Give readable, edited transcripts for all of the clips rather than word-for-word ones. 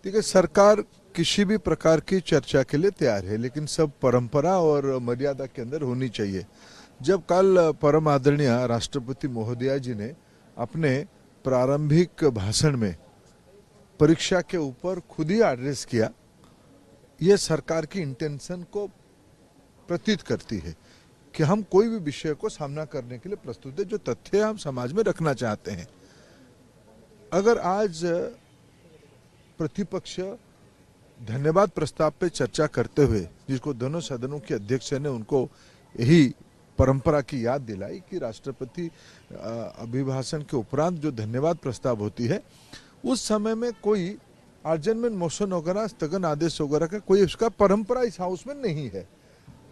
देखिए, सरकार किसी भी प्रकार की चर्चा के लिए तैयार है, लेकिन सब परंपरा और मर्यादा के अंदर होनी चाहिए। जब कल परम आदरणीय राष्ट्रपति महोदया जी ने अपने प्रारंभिक भाषण में परीक्षा के ऊपर खुद ही एड्रेस किया, ये सरकार की इंटेंशन को प्रतीत करती है कि हम कोई भी विषय को सामना करने के लिए प्रस्तुत है, जो तथ्य हम समाज में रखना चाहते हैं। अगर आज प्रतिपक्ष धन्यवाद प्रस्ताव पे चर्चा करते हुए, जिसको दोनों सदनों के अध्यक्ष ने उनको यही परंपरा की याद दिलाई कि राष्ट्रपति अभिभाषण के उपरांत जो धन्यवाद प्रस्ताव होती है, उस समय में कोई आर्जनमेंट मोशन वगैरह, स्थगन आदेश वगैरह का कोई उसका परंपरा इस हाउस में नहीं है।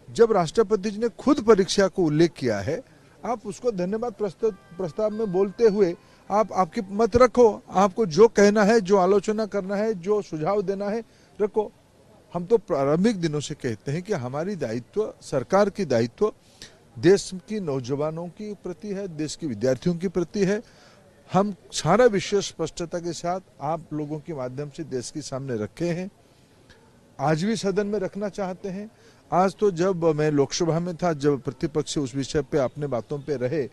जब राष्ट्रपति जी ने खुद परीक्षा को उल्लेख किया है, आप उसको धन्यवाद प्रस्ताव में बोलते हुए आप आपकी मत रखो, आपको जो कहना है, जो आलोचना करना है, जो सुझाव देना है रखो। हम तो प्रारंभिक दिनों से कहते हैं कि हमारी दायित्व, सरकार की दायित्व देश की नौजवानों की प्रति है, देश के विद्यार्थियों की प्रति है। हम सारा विषय स्पष्टता के साथ आप लोगों के माध्यम से देश के सामने रखे हैं, आज भी सदन में रखना चाहते हैं। आज तो जब मैं लोकसभा में था, जब प्रतिपक्ष उस विषय पे अपने बातों पे रहे,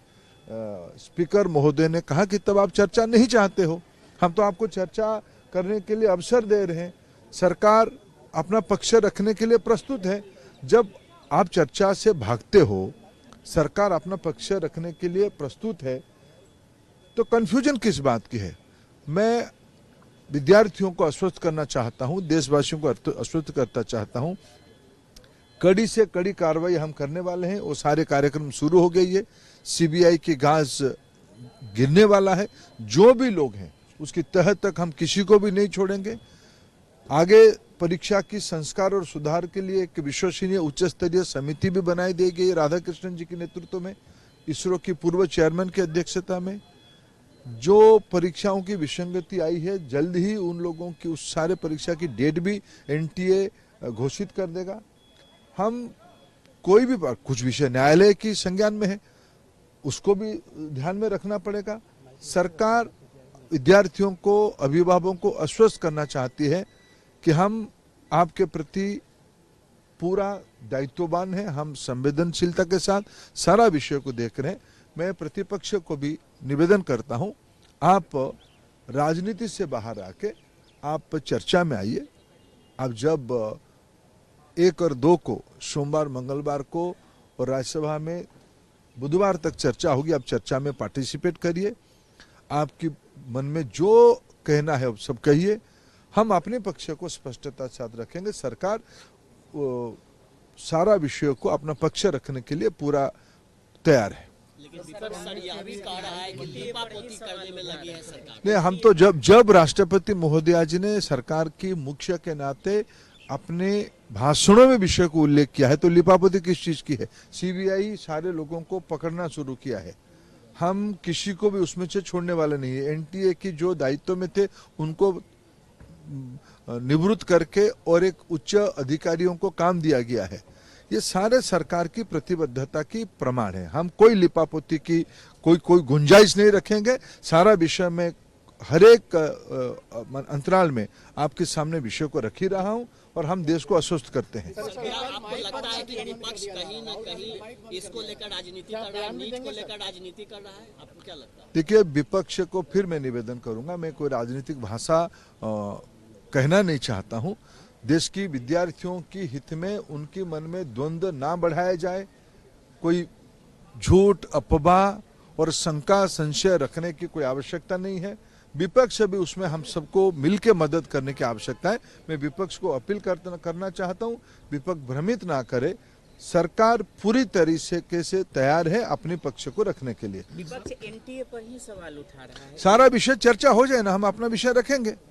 स्पीकर महोदय ने कहा कि तब आप चर्चा नहीं चाहते हो। हम तो आपको चर्चा करने के लिए अवसर दे रहे हैं, सरकार अपना पक्ष रखने के लिए प्रस्तुत है। जब आप चर्चा से भागते हो, सरकार अपना पक्ष रखने के लिए प्रस्तुत है, तो कंफ्यूजन किस बात की है? मैं विद्यार्थियों को आश्वस्त करना चाहता हूं, देशवासियों को आश्वस्त करता चाहता हूं, कड़ी से कड़ी कार्रवाई हम करने वाले हैं। वो सारे कार्यक्रम शुरू हो गई है, सीबीआई की घास गिरने वाला है। जो भी लोग हैं उसकी तह तक हम किसी को भी नहीं छोड़ेंगे। आगे परीक्षा की संस्कार और सुधार के लिए एक विश्वसनीय उच्च स्तरीय समिति भी बनाई दी गई राधाकृष्णन जी के नेतृत्व में, इसरो की पूर्व चेयरमैन की अध्यक्षता में। जो परीक्षाओं की विसंगति आई है, जल्द ही उन लोगों की उस सारे परीक्षा की डेट भी एनटीए घोषित कर देगा। हम कोई भी कुछ विषय न्यायालय की संज्ञान में है, उसको भी ध्यान में रखना पड़ेगा। सरकार विद्यार्थियों को, अभिभावकों को आश्वस्त करना चाहती है कि हम आपके प्रति पूरा दायित्ववान हैं, हम संवेदनशीलता के साथ सारा विषय को देख रहे हैं। मैं प्रतिपक्ष को भी निवेदन करता हूं, आप राजनीति से बाहर आके आप चर्चा में आइए। आप जब 1 और 2 को, सोमवार मंगलवार को और राज्यसभा में बुधवार तक चर्चा होगी, आप चर्चा में पार्टिसिपेट करिए। आपकी मन में जो कहना है सब कहिए, हम अपने पक्ष को स्पष्टता के साथ रखेंगे। सरकार सारा विषयों को अपना पक्ष रखने के लिए पूरा तैयार है। लेकिन विपक्ष सर यह भी कह रहा है कि लीपापोती करने में लगी है सरकार। नहीं, हम तो जब राष्ट्रपति महोदया जी ने सरकार की मुख्य के नाते अपने भाषणों में विषय को उल्लेख किया है, तो लिपापोती किस चीज की है? सीबीआई सारे लोगों को पकड़ना शुरू किया है, हम किसी को भी उसमें से छोड़ने वाले नहीं है। एनटीए की जो दायित्व में थे उनको निवृत्त करके और एक उच्च अधिकारियों को काम दिया गया है। ये सारे सरकार की प्रतिबद्धता की प्रमाण है। हम कोई लिपापोती की कोई गुंजाइश नहीं रखेंगे। सारा विषय में हर एक अंतराल में आपके सामने विषय को रख ही रहा हूं और हम देश को आश्वस्त करते हैं। आपको लगता है कि विपक्ष कहीं न कहीं इसको लेकर राजनीति कर रहा है, नीट को लेकर राजनीति कर रहा है? आपको क्या लगता है? देखिए, विपक्ष को फिर मैं निवेदन करूंगा, मैं कोई राजनीतिक भाषा कहना नहीं चाहता हूं। देश की विद्यार्थियों की हित में उनके मन में द्वंद्व ना बढ़ाया जाए, कोई झूठ, अफवाह और शंका, संशय रखने की कोई आवश्यकता नहीं है। विपक्ष भी उसमें हम सबको मिलकर मदद करने की आवश्यकता है। मैं विपक्ष को अपील करना चाहता हूं, विपक्ष भ्रमित ना करे। सरकार पूरी तरीके से तैयार है अपने पक्ष को रखने के लिए। विपक्ष एनटीए पर ही सवाल उठा रहा है। सारा विषय चर्चा हो जाए ना, हम अपना विषय रखेंगे।